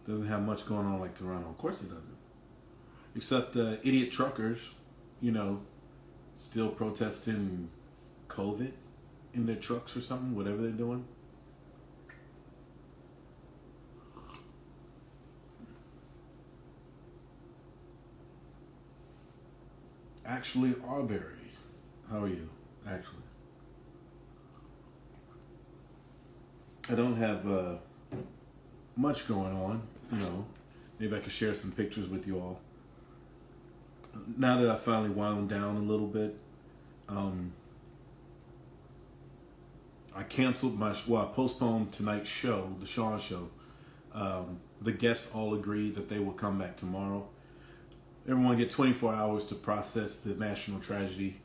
Doesn't have much going on like Toronto. Of course it doesn't. Except the idiot truckers, you know, still protesting COVID in their trucks or something, whatever they're doing. Actually, Arbery, how are you? Actually, I don't have much going on. You know, maybe I could share some pictures with you all. Now that I finally wound down a little bit, um, I canceled I postponed tonight's show, the Shawn show. The guests all agreed that they will come back tomorrow. Everyone get 24 hours to process the national tragedy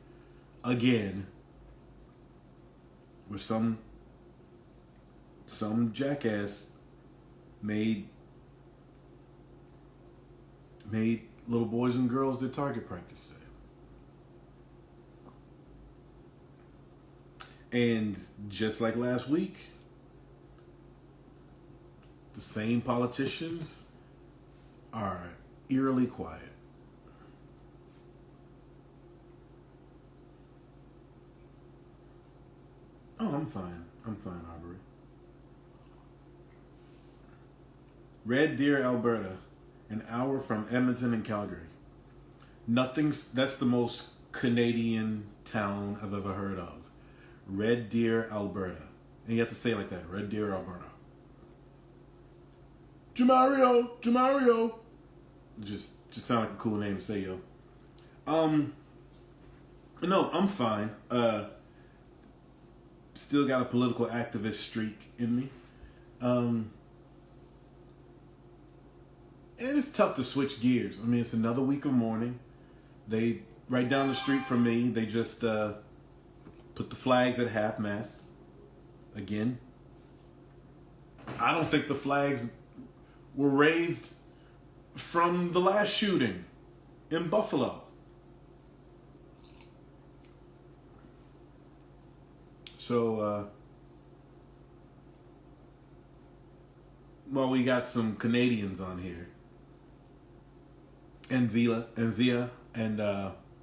again, where some jackass made little boys and girls their target practice day. And just like last week, the same politicians are eerily quiet. Oh, I'm fine. I'm fine, Aubrey. Red Deer, Alberta, an hour from Edmonton and Calgary. That's the most Canadian town I've ever heard of. Red Deer, Alberta. And you have to say it like that, Red Deer, Alberta. Jamario. Just sound like a cool name to say, yo. No, I'm fine. Still got a political activist streak in me. And it's tough to switch gears. I mean, it's another week of mourning. They, right down the street from me, they just put the flags at half-mast again. I don't think the flags were raised from the last shooting in Buffalo. So, well, we got some Canadians on here. And Zia, and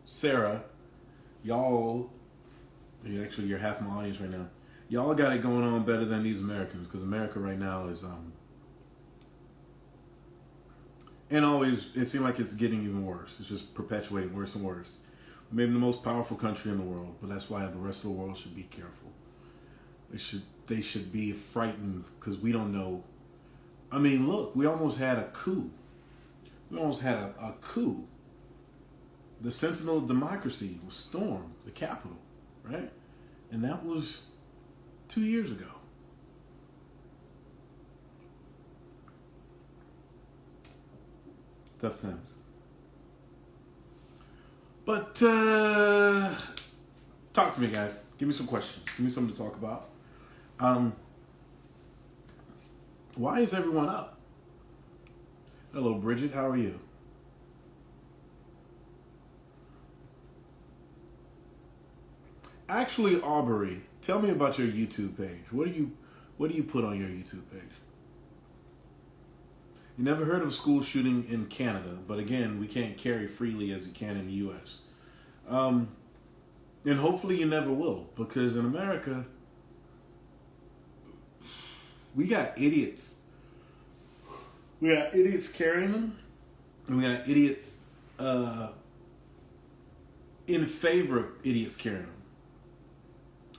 Sarah. Y'all, actually, you're half my audience right now. Y'all got it going on better than these Americans, because America right now is, and always, it seems like it's getting even worse. It's just perpetuating worse and worse. Maybe the most powerful country in the world, but that's why the rest of the world should be careful. They should be frightened, because we don't know. I mean, look, we almost had a coup. We almost had a coup. The Sentinel of Democracy was stormed the Capitol, right? And that was 2 years ago. Tough times. But, talk to me, guys. Give me some questions. Give me something to talk about. Why is everyone up? Hello, Bridget. How are you? Actually, Aubrey, tell me about your YouTube page. What do you put on your YouTube page? You never heard of a school shooting in Canada, but again, we can't carry freely as you can in the U.S. And hopefully you never will, because in America, we got idiots. We got idiots carrying them, and we got idiots in favor of idiots carrying them.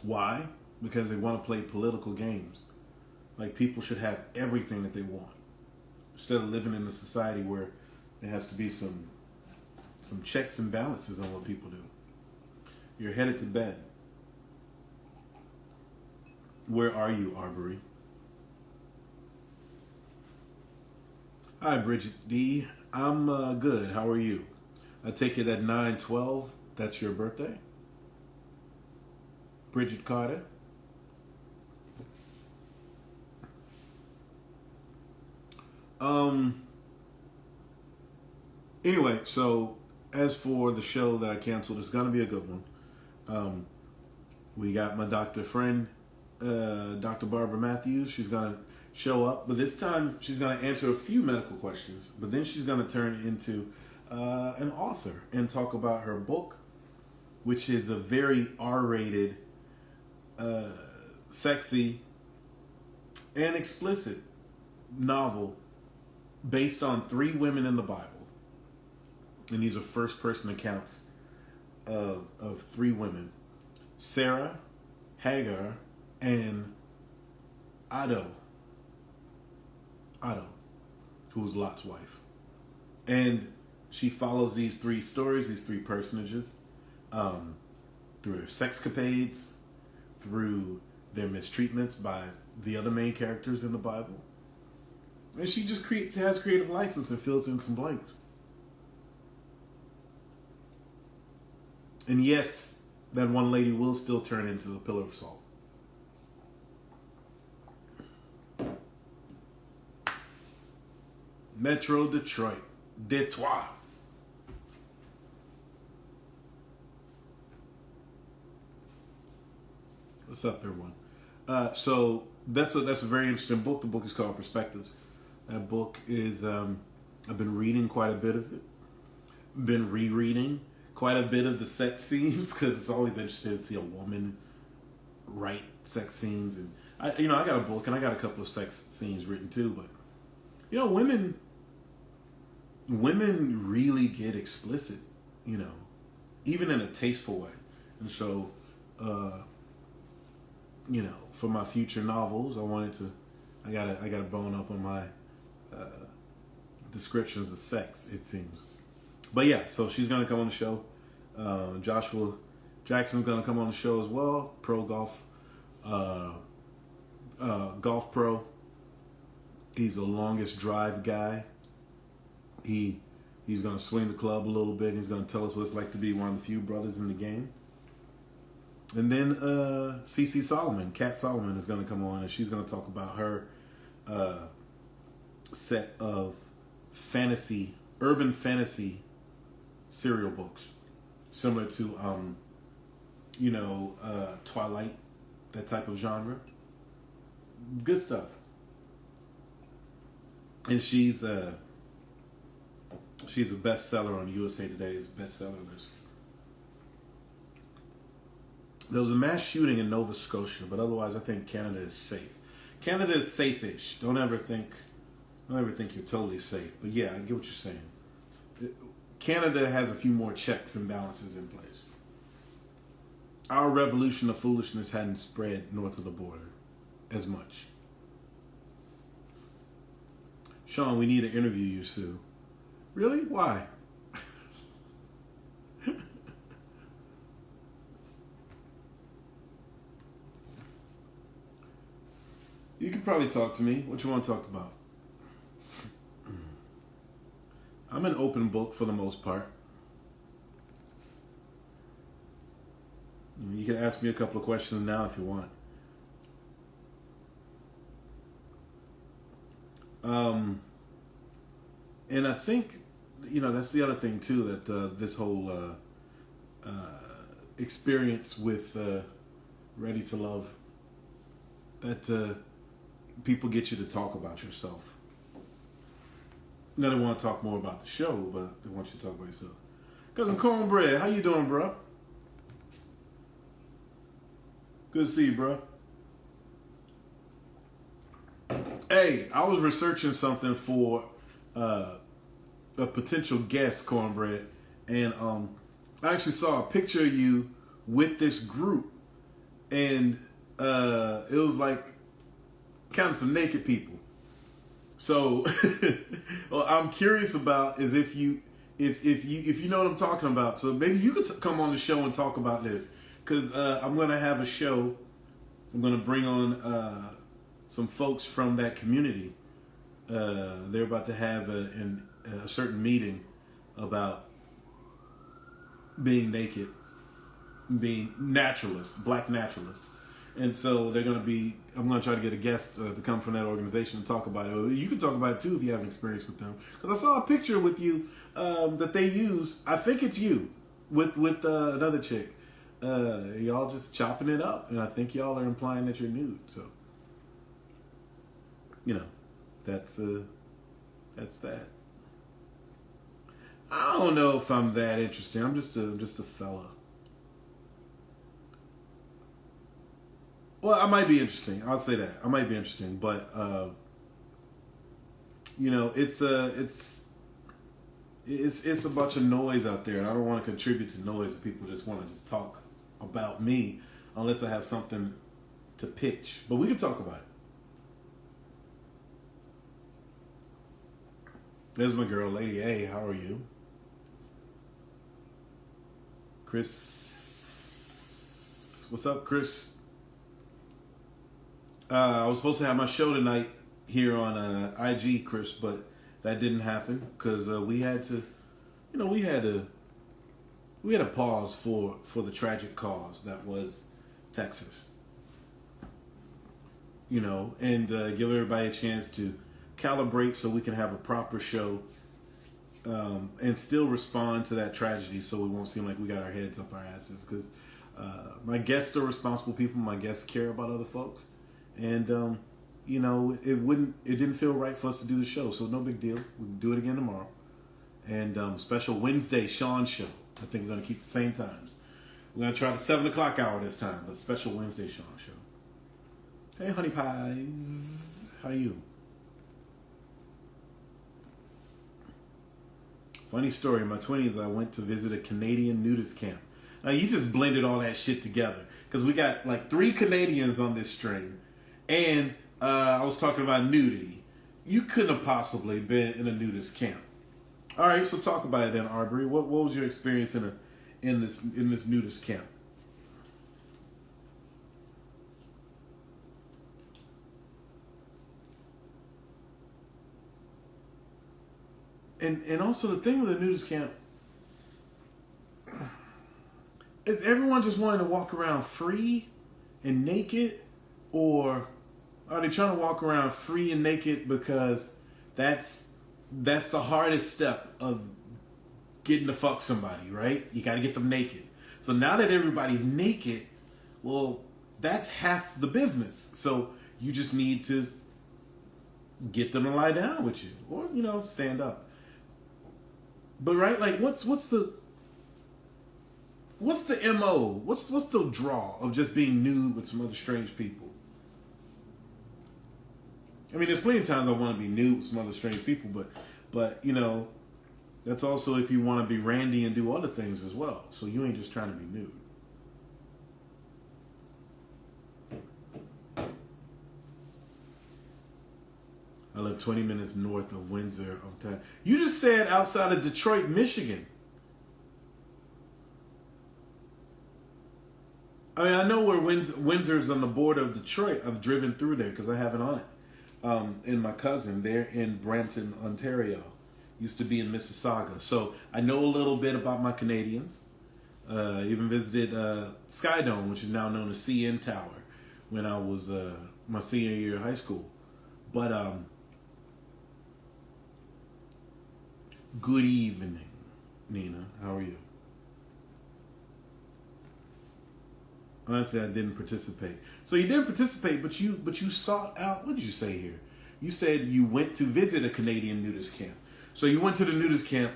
Why? Because they want to play political games. Like, people should have everything that they want, instead of living in a society where there has to be some checks and balances on what people do. You're headed to bed. Where are you, Arbery? Hi, Bridget D. I'm good. How are you? I take it at 9/12. That's your birthday? Bridget Carter. Anyway, so as for the show that I canceled, it's gonna be a good one. We got my doctor friend, Dr. Barbara Matthews. show up, but this time she's going to answer a few medical questions. But then she's going to turn into an author and talk about her book, which is a very R-rated, sexy, and explicit novel based on 3 women in the Bible. And these are first-person accounts of 3 women: Sarah, Hagar, and Ado, who was Lot's wife. And she follows these 3 stories, these 3 personages, through their sexcapades, through their mistreatments by the other main characters in the Bible. And she just has creative license and fills in some blanks. And yes, that one lady will still turn into the pillar of salt. Metro Detroit. Detroit. What's up, everyone? So that's a very interesting book. The book is called Perspectives. That book is, I've been reading quite a bit of it. Been rereading quite a bit of the sex scenes because it's always interesting to see a woman write sex scenes. And I got a book and I got a couple of sex scenes written too. But women really get explicit, even in a tasteful way. And so, for my future novels, I gotta bone up on my descriptions of sex, it seems. But yeah, so she's gonna come on the show. Joshua Jackson's gonna come on the show as well. Pro golf, golf pro. He's the longest drive guy. He's gonna swing the club a little bit. And he's gonna tell us what it's like to be one of the few brothers in the game. And then CC Solomon, Kat Solomon, is gonna come on, and she's gonna talk about her set of urban fantasy serial books, similar to Twilight, that type of genre. Good stuff. And she's a bestseller on USA Today's bestseller list. There was a mass shooting in Nova Scotia, but otherwise I think Canada is safe. Canada is safe-ish. Don't ever think you're totally safe. But yeah, I get what you're saying. Canada has a few more checks and balances in place. Our revolution of foolishness hadn't spread north of the border as much. Shawn, we need to interview you, Sue. Really? Why? You could probably talk to me. What you want to talk about? I'm an open book for the most part. You can ask me a couple of questions now if you want. And I think, that's the other thing too, that this whole experience with Ready to Love, that people get you to talk about yourself. Now they want to talk more about the show, but they want you to talk about yourself. Cousin Cornbread, how you doing, bro? Good to see you, bro. Hey, I was researching something for a potential guest, Cornbread, and I actually saw a picture of you with this group, and it was like kind of some naked people. So, what I'm curious about is if you know what I'm talking about. So maybe you could come on the show and talk about this, because I'm going to have a show. I'm going to bring on some folks from that community. They're about to have a certain meeting about being naked, being naturalists, black naturalists. And so I'm going to try to get a guest to come from that organization and talk about it. You can talk about it too if you have an experience with them. Because I saw a picture with you that they use. I think it's you with another chick. Y'all just chopping it up. And I think y'all are implying that you're nude. So you know, that's that. I don't know if I'm that interesting. I'm just a fella. Well, I might be interesting. I'll say that. I might be interesting, but you know, it's a bunch of noise out there, and I don't want to contribute to noise. People just want to just talk about me, unless I have something to pitch. But we can talk about it. There's my girl, Lady A. How are you? Chris. What's up, Chris? I was supposed to have my show tonight here on IG, Chris, but that didn't happen because we had to, you know, we had to pause for the tragic cause that was Texas. You know, and give everybody a chance to calibrate so we can have a proper show and still respond to that tragedy, so we won't seem like we got our heads up our asses. Because my guests are responsible people. My guests care about other folk, and you know, it didn't feel right for us to do the show. So no big deal. We can do it again tomorrow. And special Wednesday Shawn show. I think we're gonna keep the same times. We're gonna try the 7 o'clock hour this time, but special Wednesday Shawn show. Hey, honey pies, how you? Funny story, in my 20s, I went to visit a Canadian nudist camp. Now, you just blended all that shit together. Because we got like 3 Canadians on this string. And I was talking about nudity. You couldn't have possibly been in a nudist camp. All right, so talk about it then, Arbery. What was your experience in this nudist camp? And also the thing with the nudist camp is everyone just wanting to walk around free and naked, or are they trying to walk around free and naked because that's the hardest step of getting to fuck somebody, right? You got to get them naked. So now that everybody's naked, well, that's half the business. So you just need to get them to lie down with you, or you know, stand up. But right, like what's the MO? What's the draw of just being nude with some other strange people? I mean, there's plenty of times I want to be nude with some other strange people, but you know, that's also if you want to be randy and do other things as well. So you ain't just trying to be nude. I live 20 minutes north of Windsor. You just said outside of Detroit, Michigan. I mean, I know where Windsor's on the border of Detroit. I've driven through there because I have an aunt and my cousin. They're in Brampton, Ontario. Used to be in Mississauga. So I know a little bit about my Canadians. Even visited Skydome, which is now known as CN Tower, when I was my senior year of high school. But good evening, Nina. How are you? Honestly, I didn't participate. So you didn't participate, but you sought out. What did you say here? You said you went to visit a Canadian nudist camp. So you went to the nudist camp,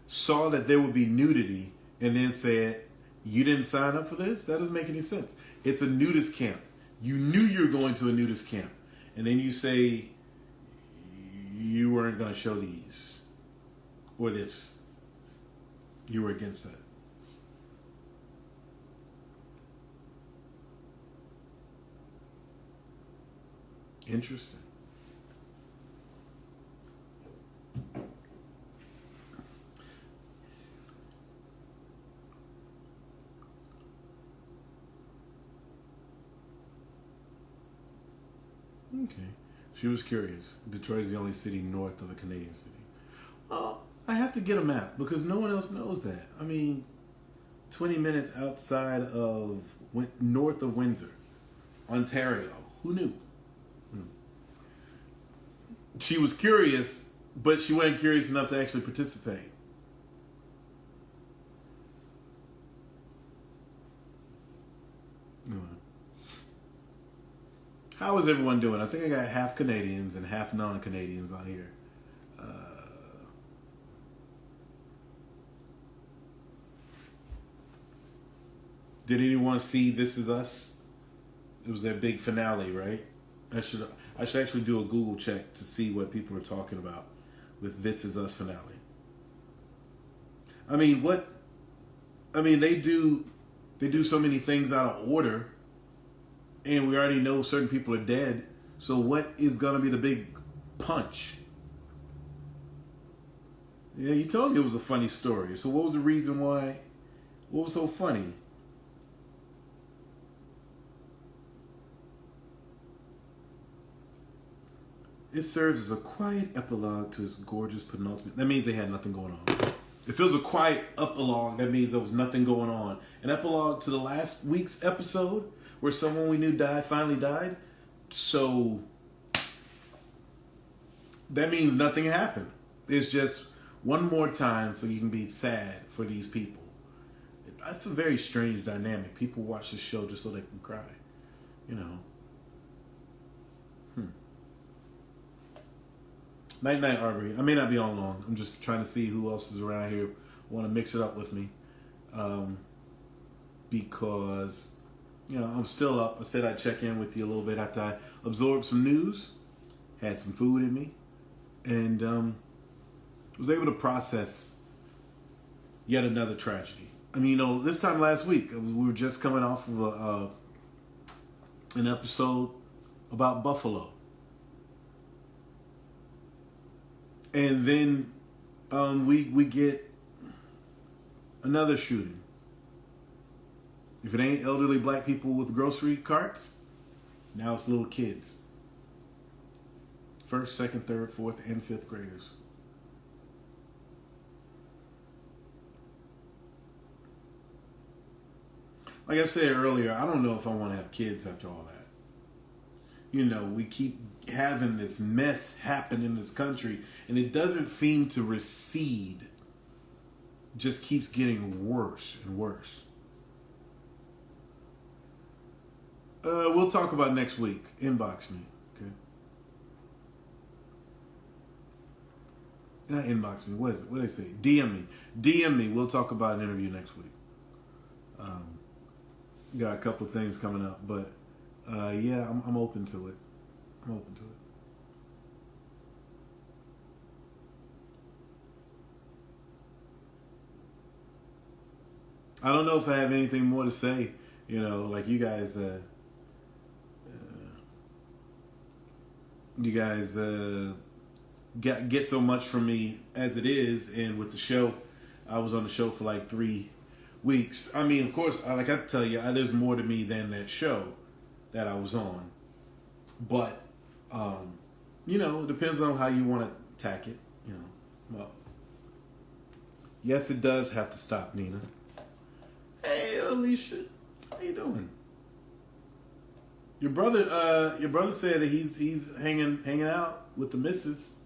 saw that there would be nudity, and then said, you didn't sign up for this? That doesn't make any sense. It's a nudist camp. You knew you were going to a nudist camp. And then you say you weren't going to show these. Or this. You were against that. Interesting. Okay. She was curious. Detroit is the only city north of a Canadian city. Well, I have to get a map because no one else knows that. I mean, 20 minutes outside of north of Windsor, Ontario. Who knew? She was curious, but she wasn't curious enough to actually participate. How is everyone doing? I think I got half Canadians and half non-Canadians on here. Did anyone see This Is Us? It was that big finale, right? I should actually do a Google check to see what people are talking about with This Is Us finale. I mean, they do so many things out of order, and we already know certain people are dead. So what is gonna be the big punch? Yeah, you told me it was a funny story. So what was the reason why? What was so funny? It serves as a quiet epilogue to its gorgeous penultimate. That means they had nothing going on. If it was a quiet epilogue, that means there was nothing going on. An epilogue to the last week's episode where someone we knew finally died. So that means nothing happened. It's just one more time so you can be sad for these people. That's a very strange dynamic. People watch the show just so they can cry. You know. Night, Arbery. I may not be on long. I'm just trying to see who else is around here. Want to mix it up with me. Because, I'm still up. I said I'd check in with you a little bit after I absorbed some news, had some food in me, and was able to process yet another tragedy. I mean, this time last week, we were just coming off of an episode about Buffalo. And then we get another shooting. If it ain't elderly black people with grocery carts, now it's little kids. First, second, third, fourth, and fifth graders. Like I said earlier, I don't know if I want to have kids after all that. We keep having this mess happen in this country, and it doesn't seem to recede. It just keeps getting worse and worse. We'll talk about next week. Inbox me, okay? Not inbox me. What is it? What do they say? DM me. DM me. We'll talk about an interview next week. Got a couple of things coming up, but yeah, I'm open to it. I'm open to it. I don't know if I have anything more to say. Like you guys get so much from me as it is, and with the show, I was on the show for like 3 weeks. I mean, of course, like I tell you, there's more to me than that show that I was on. But it depends on how you want to attack it. Well, yes, it does have to stop, Nina. Hey, Alicia, how you doing? Your brother said that he's hanging out with the missus.